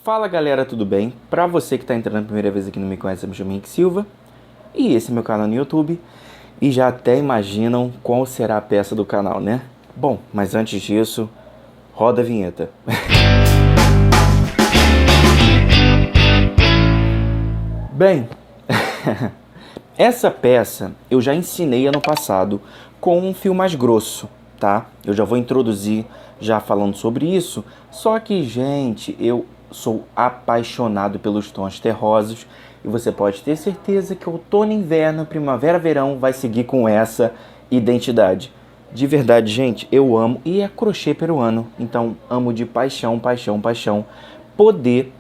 Fala galera, tudo bem? Pra você que tá entrando a primeira vez aqui não me conhece, eu me chamo Henrique Silva e esse é meu canal no YouTube e já até imaginam qual será a peça do canal, né? Bom, mas antes disso, roda a vinheta. Bem, essa peça eu já ensinei ano passado com um fio mais grosso, tá? Eu já vou introduzir já falando sobre isso, só que, gente, eu sou apaixonado pelos tons terrosos e você pode ter certeza que outono, inverno, primavera, verão vai seguir com essa identidade. De verdade, gente, eu amo e é crochê peruano, então amo de paixão, paixão, paixão poder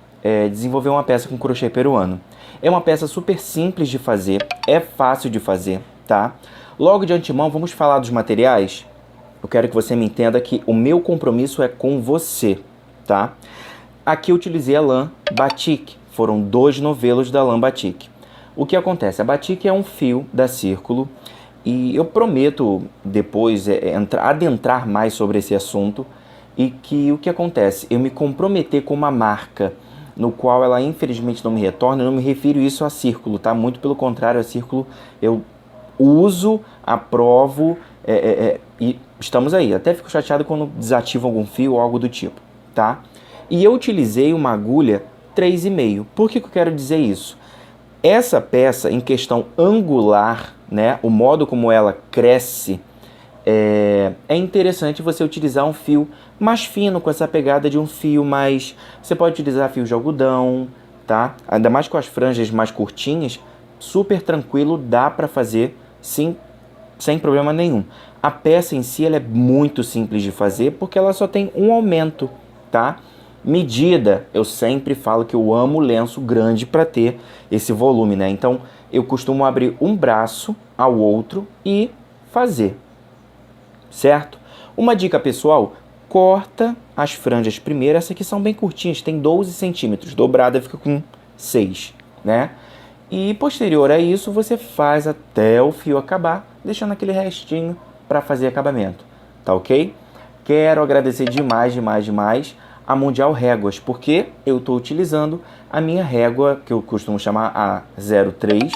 desenvolver uma peça com crochê peruano. É uma peça super simples de fazer, é fácil de fazer, tá? Logo de antemão, vamos falar dos materiais. Eu quero que você me entenda que o meu compromisso é com você, tá? Aqui eu utilizei a lã Batik, foram 2 novelos da lã Batik. O que acontece? A Batik é um fio da Círculo e eu prometo depois adentrar mais sobre esse assunto e que o que acontece? Eu me comprometer com uma marca no qual ela infelizmente não me retorna, eu não me refiro isso a Círculo, tá? Muito pelo contrário, a Círculo eu uso, aprovo e estamos aí. Até fico chateado quando desativo algum fio ou algo do tipo, tá? E eu utilizei uma agulha 3,5. Por que eu quero dizer isso? Essa peça, em questão angular, né, o modo como ela cresce, é interessante você utilizar um fio mais fino, com essa pegada de um fio mais... Você pode utilizar fio de algodão, tá? Ainda mais com as franjas mais curtinhas, super tranquilo, dá para fazer, sim, sem problema nenhum. A peça em si ela é muito simples de fazer, porque ela só tem um aumento, tá? Medida, eu sempre falo que eu amo lenço grande para ter esse volume, né? Então, eu costumo abrir um braço ao outro e fazer, certo? Uma dica pessoal, corta as franjas primeiro, essas aqui são bem curtinhas, tem 12 centímetros, dobrada fica com 6, né? E posterior a isso, você faz até o fio acabar, deixando aquele restinho para fazer acabamento, tá ok? Quero agradecer demais a Mundial Réguas, porque eu estou utilizando a minha régua, que eu costumo chamar a 03,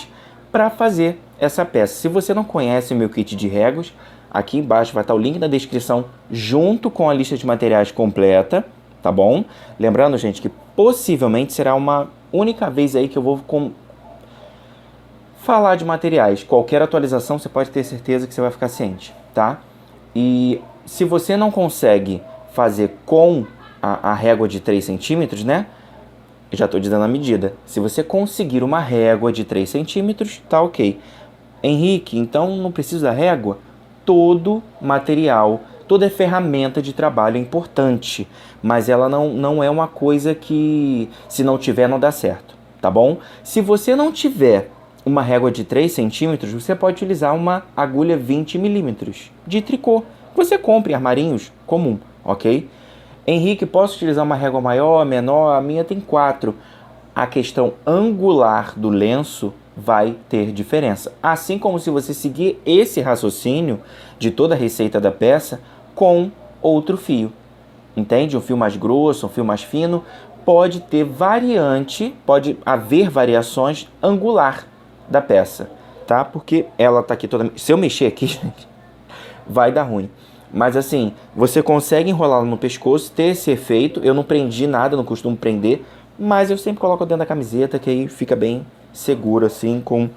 para fazer essa peça. Se você não conhece o meu kit de réguas, aqui embaixo vai estar o link na descrição, junto com a lista de materiais completa, tá bom? Lembrando, gente, que possivelmente será uma única vez aí que eu vou falar de materiais. Qualquer atualização, você pode ter certeza que você vai ficar ciente, tá? E se você não consegue fazer com a régua de 3 centímetros, né? Eu já estou te dando a medida. Se você conseguir uma régua de 3 centímetros, tá ok. Henrique, então não preciso da régua? Todo material, toda ferramenta de trabalho é importante, mas ela não é uma coisa que, se não tiver, não dá certo, tá bom? Se você não tiver uma régua de 3 centímetros, você pode utilizar uma agulha 20 milímetros de tricô. Você compra em armarinhos comum, ok? Henrique, posso utilizar uma régua maior, menor? A minha tem 4. A questão angular do lenço vai ter diferença. Assim como se você seguir esse raciocínio de toda a receita da peça com outro fio. Entende? Um fio mais grosso, um fio mais fino. Pode ter variante, pode haver variações angular da peça, tá? Porque ela tá aqui toda... Se eu mexer aqui, gente, vai dar ruim. Mas assim, você consegue enrolá-la no pescoço, ter esse efeito. Eu não prendi nada, não costumo prender, mas eu sempre coloco dentro da camiseta, que aí fica bem seguro assim, com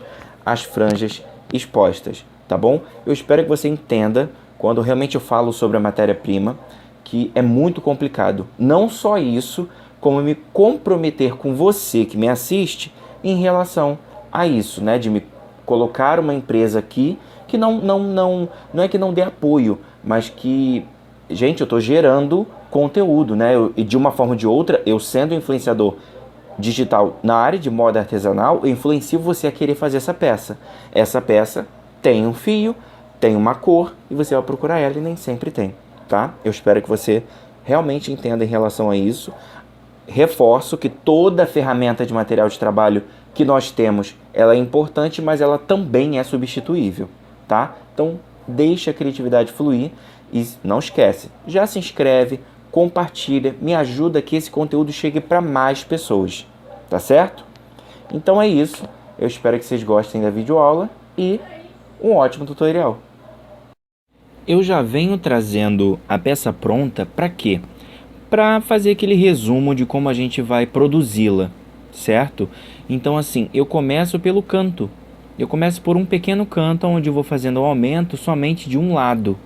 as franjas expostas, tá bom? Eu espero que você entenda, quando realmente eu falo sobre a matéria-prima, que é muito complicado. Não só isso, como me comprometer com você que me assiste em relação a isso, né? De me colocar uma empresa aqui que não é que não dê apoio, mas que, gente, eu estou gerando conteúdo, né? E de uma forma ou de outra, eu sendo influenciador digital na área de moda artesanal, eu influencio você a querer fazer essa peça. Essa peça tem um fio, tem uma cor, e você vai procurar ela e nem sempre tem, tá? Eu espero que você realmente entenda em relação a isso. Reforço que toda ferramenta de material de trabalho que nós temos, ela é importante, mas ela também é substituível, tá? Então, deixa a criatividade fluir e não esquece, já se inscreve, compartilha, me ajuda que esse conteúdo chegue para mais pessoas, tá certo? Então é isso, eu espero que vocês gostem da videoaula e um ótimo tutorial. Eu já venho trazendo a peça pronta para quê? Para fazer aquele resumo de como a gente vai produzi-la, certo? Então assim, eu começo pelo canto. Eu começo por um pequeno canto onde eu vou fazendo o aumento somente de um lado,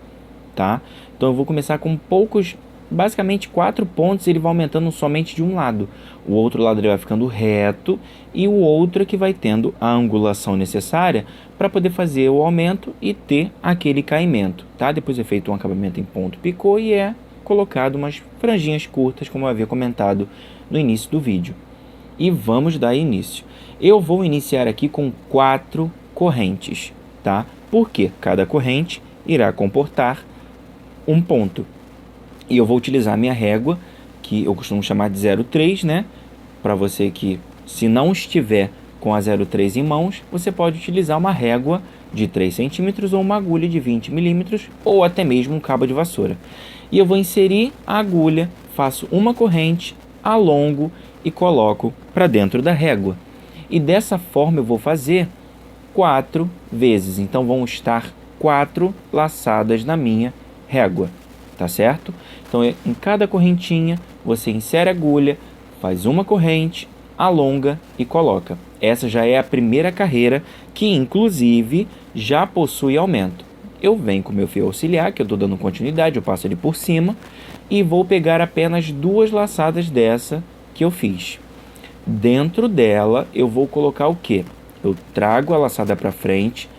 tá? Então eu vou começar com poucos, basicamente 4 pontos, ele vai aumentando somente de um lado. O outro lado ele vai ficando reto e o outro é que vai tendo a angulação necessária para poder fazer o aumento e ter aquele caimento, tá? Depois é feito um acabamento em ponto picô e é colocado umas franjinhas curtas, como eu havia comentado no início do vídeo. E vamos dar início. Eu vou iniciar aqui com 4 correntes, tá? Porque cada corrente irá comportar um ponto. E eu vou utilizar minha régua, que eu costumo chamar de 0,3, né? Para você que, se não estiver com a 0,3 em mãos, você pode utilizar uma régua de 3 centímetros ou uma agulha de 20 milímetros ou até mesmo um cabo de vassoura. E eu vou inserir a agulha, faço uma corrente, alongo e coloco para dentro da régua. E dessa forma eu vou fazer 4 vezes. Então vão estar 4 laçadas na minha régua, tá certo? Então em cada correntinha você insere a agulha, faz uma corrente, alonga e coloca. Essa já é a primeira carreira, que inclusive já possui aumento. Eu venho com o meu fio auxiliar, que eu estou dando continuidade, eu passo ele por cima e vou pegar apenas 2 laçadas dessa que eu fiz. Dentro dela eu vou colocar o quê? Eu trago a laçada para frente,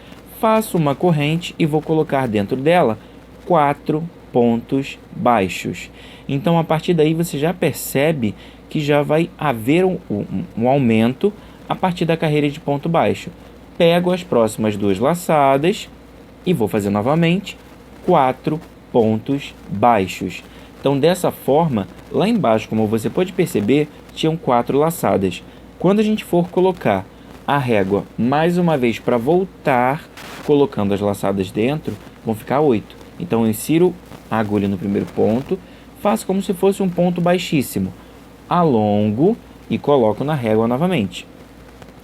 faço uma corrente e vou colocar dentro dela 4 pontos baixos. Então a partir daí você já percebe que já vai haver um aumento a partir da carreira de ponto baixo. Pego as próximas 2 laçadas e vou fazer novamente 4 pontos baixos. Então dessa forma, lá embaixo, como você pode perceber, tinham 4 laçadas. Quando a gente for colocar a régua mais uma vez para voltar, colocando as laçadas dentro, vão ficar 8. Então eu insiro a agulha no primeiro ponto, faço como se fosse um ponto baixíssimo, alongo e coloco na régua novamente.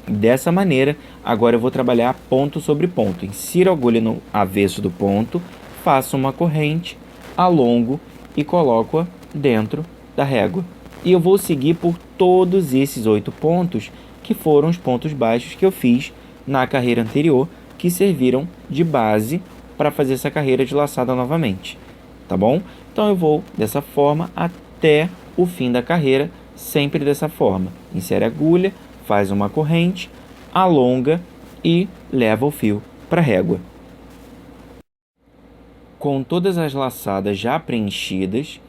Dessa maneira, agora eu vou trabalhar ponto sobre ponto. Insiro a agulha no avesso do ponto, faço uma corrente, alongo e coloco-a dentro da régua. E eu vou seguir por todos esses 8 pontos, que foram os pontos baixos que eu fiz na carreira anterior, que serviram de base para fazer essa carreira de laçada novamente, tá bom? Então eu vou dessa forma até o fim da carreira, sempre dessa forma. Insere a agulha, faz uma corrente, alonga e leva o fio para a régua. Com todas as laçadas já preenchidas,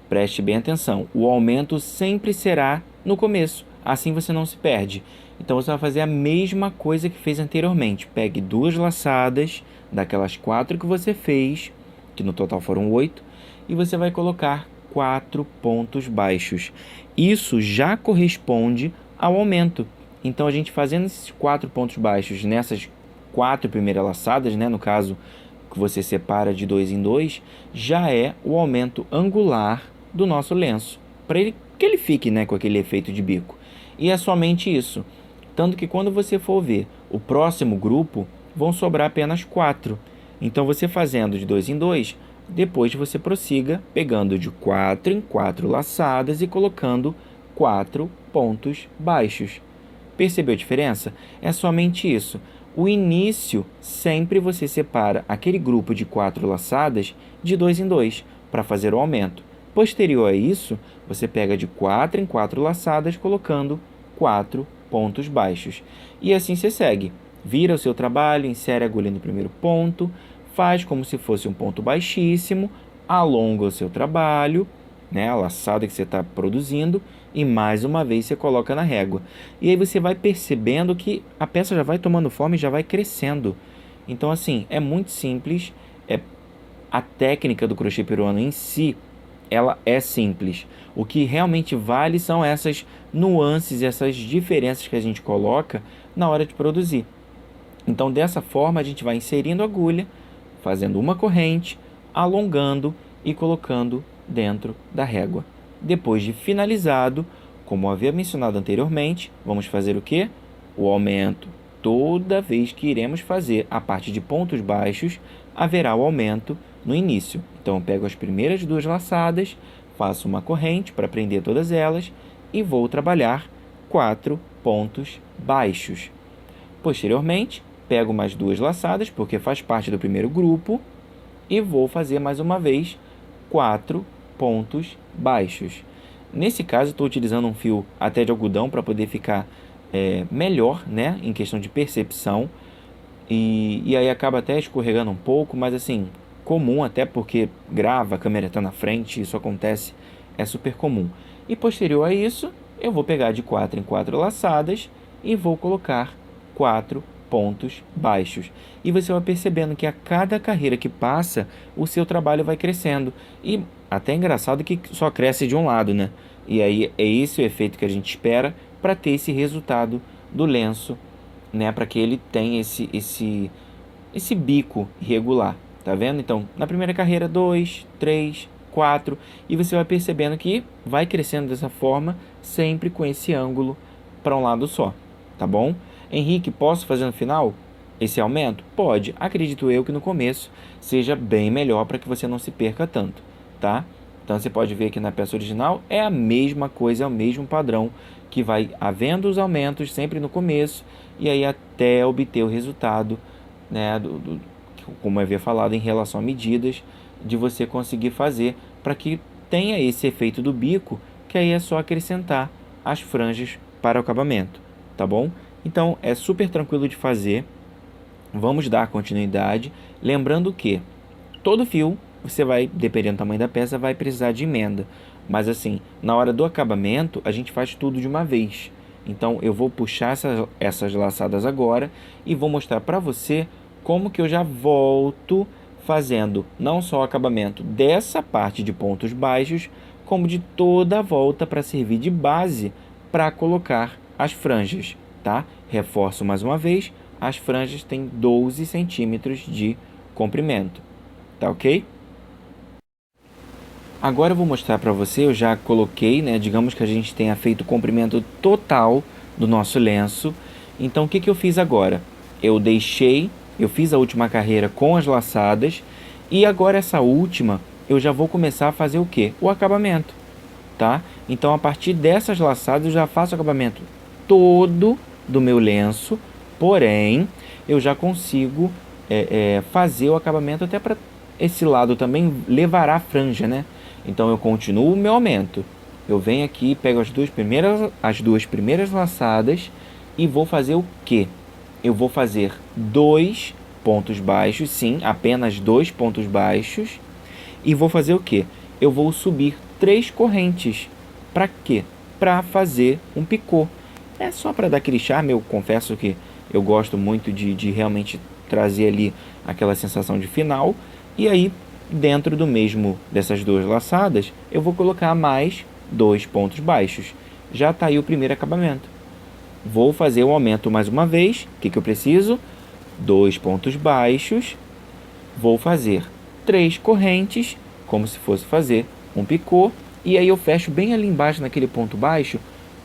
preste bem atenção, o aumento sempre será no começo, assim você não se perde. Então você vai fazer a mesma coisa que fez anteriormente. Pegue 2 laçadas daquelas 4 que você fez, que no total foram 8, e você vai colocar 4 pontos baixos. Isso já corresponde ao aumento. Então a gente fazendo esses 4 pontos baixos nessas 4 primeiras laçadas, né, no caso que você separa de 2 em 2, já é o aumento angular do nosso lenço, para que ele fique, né, com aquele efeito de bico. E é somente isso. Tanto que quando você for ver o próximo grupo, vão sobrar apenas 4. Então você fazendo de 2 em 2, depois você prossiga pegando de 4 em 4 laçadas e colocando 4 pontos baixos. Percebeu a diferença? É somente isso. O início, sempre você separa aquele grupo de 4 laçadas de 2 em 2 para fazer o aumento. Posterior a isso, você pega de 4 em 4 laçadas colocando 4 pontos baixos. E assim você segue. Vira o seu trabalho, insere a agulha no primeiro ponto, faz como se fosse um ponto baixíssimo, alonga o seu trabalho, né, a laçada que você está produzindo, e mais uma vez você coloca na régua. E aí você vai percebendo que a peça já vai tomando forma e já vai crescendo. Então assim, é muito simples, a técnica do crochê peruano em si, ela é simples. O que realmente vale são essas nuances, essas diferenças que a gente coloca na hora de produzir. Então dessa forma a gente vai inserindo a agulha, fazendo uma corrente, alongando e colocando dentro da régua. Depois de finalizado, como havia mencionado anteriormente, vamos fazer o quê? O aumento. Toda vez que iremos fazer a parte de pontos baixos, haverá o aumento no início. Então, eu pego as primeiras duas laçadas, faço uma corrente para prender todas elas e vou trabalhar 4 pontos baixos. Posteriormente, pego mais duas laçadas, porque faz parte do primeiro grupo, e vou fazer mais uma vez 4 pontos baixos. Nesse caso, estou utilizando um fio até de algodão para poder ficar melhor, né, em questão de percepção. E aí acaba até escorregando um pouco, mas assim, comum, até porque grava, a câmera está na frente, isso acontece, é super comum. E posterior a isso, eu vou pegar de 4 em 4 laçadas e vou colocar 4 pontos baixos. E você vai percebendo que a cada carreira que passa, o seu trabalho vai crescendo. E até engraçado que só cresce de um lado, né? E aí é esse o efeito que a gente espera para ter esse resultado do lenço, né? Para que ele tenha esse bico irregular, tá vendo? Então, na primeira carreira, 2, 3, 4, e você vai percebendo que vai crescendo dessa forma, sempre com esse ângulo para um lado só, tá bom? Henrique, posso fazer no final esse aumento? Pode. Acredito eu que no começo seja bem melhor para que você não se perca tanto, tá? Então você pode ver que na peça original é a mesma coisa, é o mesmo padrão, que vai havendo os aumentos sempre no começo e aí até obter o resultado, né, como eu havia falado em relação a medidas, de você conseguir fazer para que tenha esse efeito do bico, que aí é só acrescentar as franjas para o acabamento, tá bom? Então é super tranquilo de fazer. Vamos dar continuidade, lembrando que todo fio você vai, dependendo do tamanho da peça, vai precisar de emenda. Mas assim, na hora do acabamento, a gente faz tudo de uma vez. Então eu vou puxar essas laçadas agora e vou mostrar para você como que eu já volto fazendo não só o acabamento dessa parte de pontos baixos, como de toda a volta para servir de base para colocar as franjas, tá? Reforço mais uma vez, as franjas têm 12 centímetros de comprimento, tá ok? Agora eu vou mostrar para você, eu já coloquei, né, digamos que a gente tenha feito o comprimento total do nosso lenço. Então o que eu fiz agora? Eu fiz a última carreira com as laçadas e agora essa última eu já vou começar a fazer o quê? O acabamento, tá? Então a partir dessas laçadas eu já faço o acabamento todo do meu lenço, porém eu já consigo fazer o acabamento até para esse lado também levará a franja, né? Então eu continuo o meu aumento. Eu venho aqui, pego as duas primeiras laçadas e vou fazer o quê? Eu vou fazer 2 pontos baixos, sim, apenas 2 pontos baixos. E vou fazer o quê? Eu vou subir 3 correntes. Para quê? Para fazer um picô. É só para dar aquele charme, eu confesso que eu gosto muito de realmente trazer ali aquela sensação de final. E aí, dentro do mesmo dessas duas laçadas, eu vou colocar mais 2 pontos baixos. Já está aí o primeiro acabamento. Vou fazer o aumento mais uma vez. O que eu preciso? 2 pontos baixos. Vou fazer 3 correntes, como se fosse fazer um picô. E aí eu fecho bem ali embaixo, naquele ponto baixo,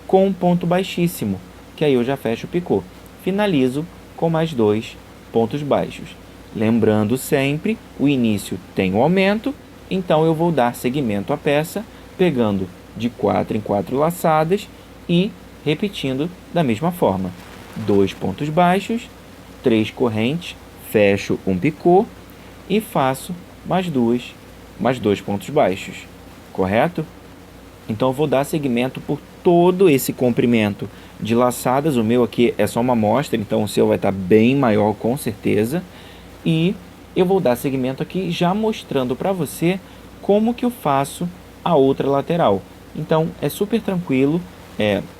com um ponto baixíssimo, que aí eu já fecho o picô. Finalizo com mais 2 pontos baixos. Lembrando sempre, o início tem um aumento, então eu vou dar seguimento à peça, pegando de 4 em 4 laçadas e repetindo da mesma forma. 2 pontos baixos, 3 correntes, fecho um picô e faço mais 2 pontos baixos, correto? Então eu vou dar seguimento por todo esse comprimento de laçadas. O meu aqui é só uma amostra, então o seu vai estar bem maior com certeza. E eu vou dar seguimento aqui já mostrando para você como que eu faço a outra lateral. Então é super tranquilo,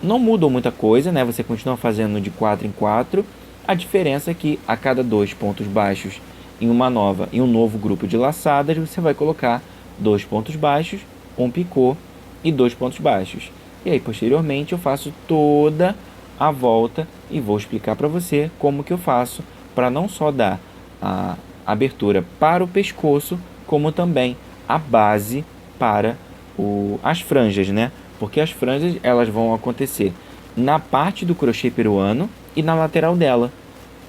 não mudou muita coisa, né? Você continua fazendo de 4 em 4. A diferença é que a cada 2 pontos baixos em um novo grupo de laçadas, você vai colocar 2 pontos baixos, um picô e 2 pontos baixos. E aí posteriormente eu faço toda a volta e vou explicar para você como que eu faço para não só dar a abertura para o pescoço, como também a base para as franjas, né? Porque as franjas elas vão acontecer na parte do crochê peruano e na lateral dela,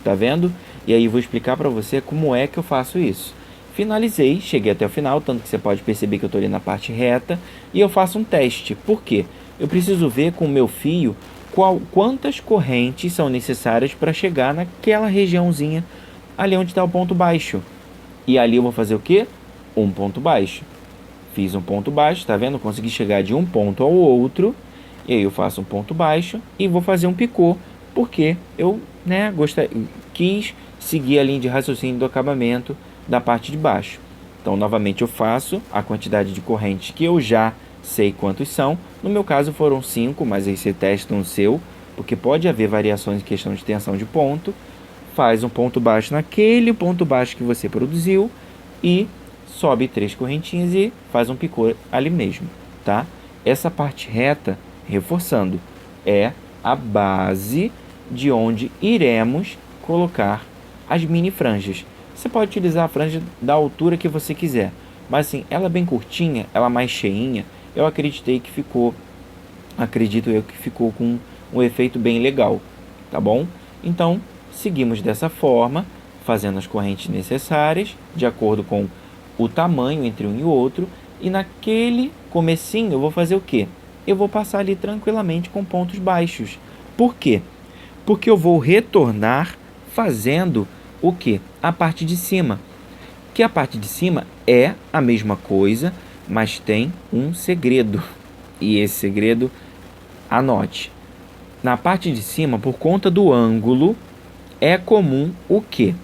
tá vendo? E aí vou explicar para você como é que eu faço isso. Finalizei, cheguei até o final, tanto que você pode perceber que eu estou ali na parte reta, e eu faço um teste. Por quê? Eu preciso ver com o meu fio quantas correntes são necessárias para chegar naquela regiãozinha ali onde está o ponto baixo. E ali eu vou fazer o quê? Um ponto baixo. Fiz um ponto baixo, tá vendo? Consegui chegar de um ponto ao outro. E aí eu faço um ponto baixo e vou fazer um picô, porque eu, né, quis seguir a linha de raciocínio do acabamento da parte de baixo. Então, novamente eu faço a quantidade de correntes que eu já sei quantos são. No meu caso foram 5, mas aí você testa no seu, porque pode haver variações em questão de tensão de ponto. Faz um ponto baixo naquele ponto baixo que você produziu e sobe 3 correntinhas e faz um picô ali mesmo, tá? Essa parte reta, reforçando, é a base de onde iremos colocar as mini franjas. Você pode utilizar a franja da altura que você quiser, mas assim, ela bem curtinha, ela mais cheinha, eu acredito eu que ficou com um efeito bem legal, tá bom? Então, seguimos dessa forma, fazendo as correntes necessárias, de acordo com o tamanho entre um e outro, e naquele comecinho eu vou fazer o quê? Eu vou passar ali tranquilamente com pontos baixos. Por quê? Porque eu vou retornar fazendo o quê? A parte de cima. Que a parte de cima é a mesma coisa, mas tem um segredo. E esse segredo, anote. Na parte de cima, por conta do ângulo, é comum o quê?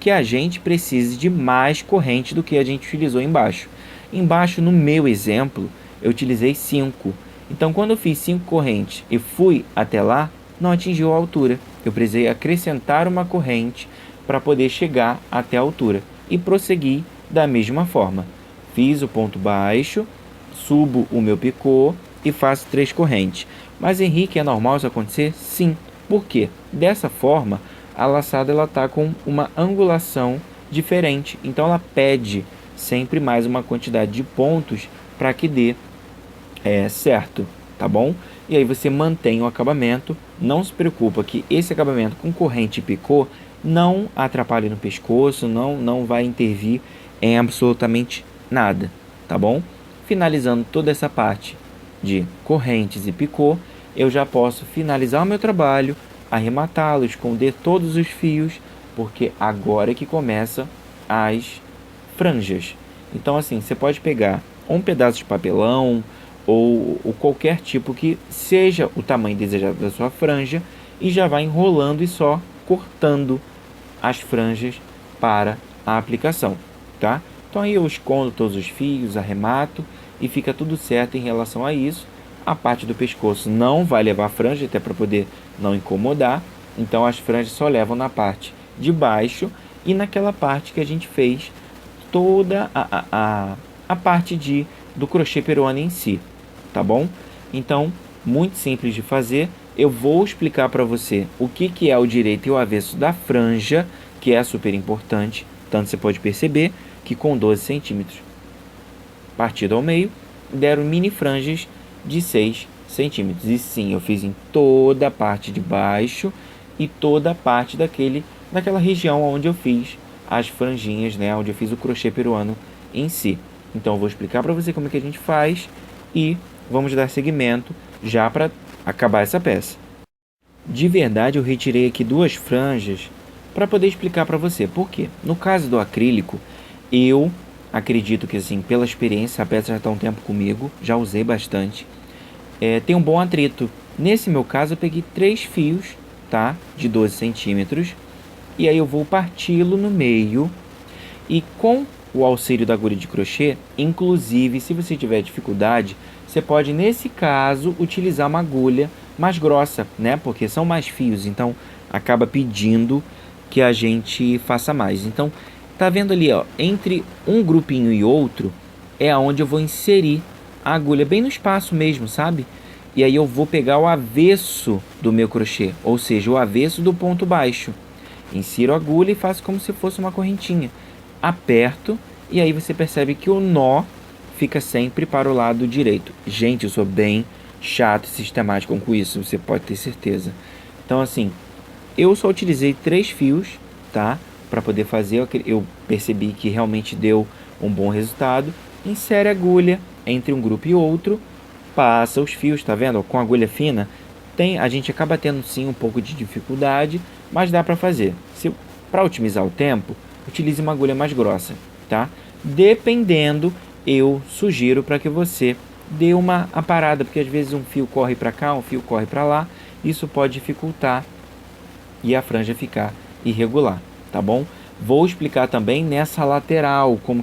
Que a gente precise de mais corrente do que a gente utilizou embaixo. Embaixo, no meu exemplo, eu utilizei 5. Então, quando eu fiz 5 correntes e fui até lá, não atingiu a altura. Eu precisei acrescentar uma corrente para poder chegar até a altura. E prossegui da mesma forma. Fiz o ponto baixo, subo o meu picô e faço 3 correntes. Mas, Henrique, é normal isso acontecer? Sim. Por quê? Dessa forma, a laçada está com uma angulação diferente. Então, ela pede sempre mais uma quantidade de pontos para que dê certo, tá bom? E aí você mantém o acabamento. Não se preocupa que esse acabamento com corrente e picô não atrapalhe no pescoço, não vai intervir em absolutamente nada, tá bom? Finalizando toda essa parte de correntes e picô, eu já posso finalizar o meu trabalho, arrematá-lo, esconder todos os fios, porque agora é que começa as franjas. Então assim, você pode pegar um pedaço de papelão ou qualquer tipo que seja o tamanho desejado da sua franja e já vai enrolando e só cortando as franjas para a aplicação, tá? Então aí eu escondo todos os fios, arremato e fica tudo certo em relação a isso. A parte do pescoço não vai levar franja, até para poder não incomodar. Então as franjas só levam na parte de baixo e naquela parte que a gente fez toda a parte do crochê peruano em si, tá bom? Então, muito simples de fazer. Eu vou explicar para você o que é o direito e o avesso da franja, que é super importante. Tanto você pode perceber que com 12 centímetros partido ao meio, deram mini franjas de 6 centímetros. E sim, eu fiz em toda a parte de baixo e toda a parte daquela região onde eu fiz as franjinhas, né? Onde eu fiz o crochê peruano em si. Então eu vou explicar para você como é que a gente faz e vamos dar seguimento já para acabar essa peça. De verdade, eu retirei aqui 2 franjas para poder explicar para você. Por quê? No caso do acrílico, eu acredito que, assim, pela experiência, a peça já está há um tempo comigo, já usei bastante, tem um bom atrito. Nesse meu caso, eu peguei 3 fios, tá? De 12 centímetros, e aí eu vou parti-lo no meio, e com o auxílio da agulha de crochê, inclusive, se você tiver dificuldade, você pode, nesse caso, utilizar uma agulha mais grossa, né? Porque são mais fios, então acaba pedindo que a gente faça mais. Então, tá vendo ali, ó, entre um grupinho e outro, é onde eu vou inserir a agulha, bem no espaço mesmo, sabe? E aí eu vou pegar o avesso do meu crochê, ou seja, o avesso do ponto baixo. Insiro a agulha e faço como se fosse uma correntinha. Aperto, e aí você percebe que o nó fica sempre para o lado direito. Gente, eu sou bem chato e sistemático com isso, você pode ter certeza. Então, assim, eu só utilizei 3 fios, tá? Para poder fazer, eu percebi que realmente deu um bom resultado. Insere a agulha entre um grupo e outro, passa os fios, tá vendo? Com agulha fina, a gente acaba tendo sim um pouco de dificuldade, mas dá para fazer. Para otimizar o tempo, utilize uma agulha mais grossa, tá? Dependendo, eu sugiro para que você dê uma parada, porque às vezes um fio corre para cá, um fio corre para lá, isso pode dificultar e a franja ficar irregular, tá bom? Vou explicar também nessa lateral como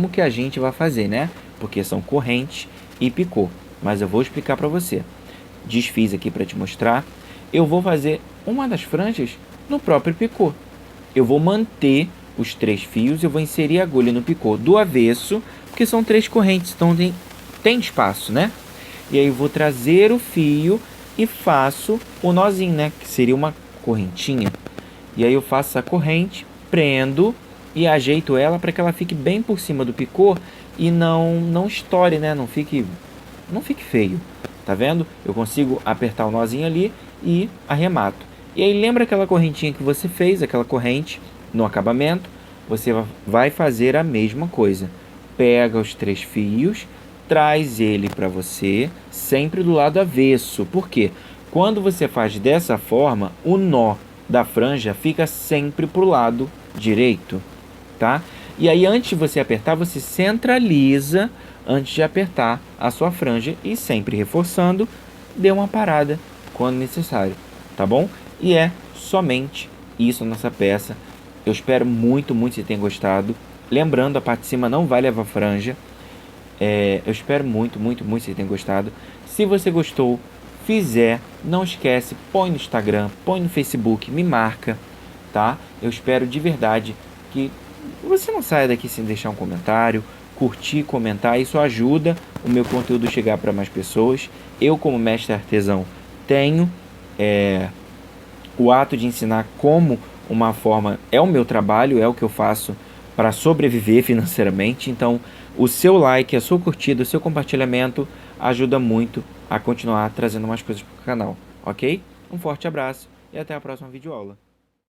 que a gente vai fazer, né? Porque são corrente e picô, mas eu vou explicar para você. Desfiz aqui para te mostrar. Eu vou fazer uma das franjas no próprio picô. Eu vou manter os 3 fios, eu vou inserir a agulha no picô do avesso, porque são 3 correntes, então tem espaço, né? E aí eu vou trazer o fio e faço o nozinho, né? Que seria uma correntinha. E aí eu faço essa corrente, prendo e ajeito ela para que ela fique bem por cima do picô e não estoure, né? Não fique feio. Tá vendo? Eu consigo apertar o nozinho ali e arremato. E aí lembra aquela correntinha que você fez, aquela corrente no acabamento? Você vai fazer a mesma coisa. Pega os 3 fios, traz ele para você, sempre do lado avesso. Por quê? Quando você faz dessa forma, o nó da franja fica sempre pro lado direito, tá? E aí antes de você apertar, você centraliza antes de apertar a sua franja e sempre reforçando, dê uma parada quando necessário, tá bom? E é somente isso a nossa peça. Eu espero muito, muito que você tenha gostado. Lembrando, a parte de cima não vai levar franja. Eu espero muito, muito, muito que você tenha gostado. Se você gostou, não esquece, põe no Instagram, põe no Facebook, me marca, tá? Eu espero de verdade que você não saia daqui sem deixar um comentário, curtir, comentar, isso ajuda o meu conteúdo chegar para mais pessoas. Eu, como mestre artesão, tenho o ato de ensinar como uma forma, é o meu trabalho, é o que eu faço para sobreviver financeiramente. Então, o seu like, a sua curtida, o seu compartilhamento ajuda muito a continuar trazendo mais coisas para o canal, ok? Um forte abraço e até a próxima videoaula.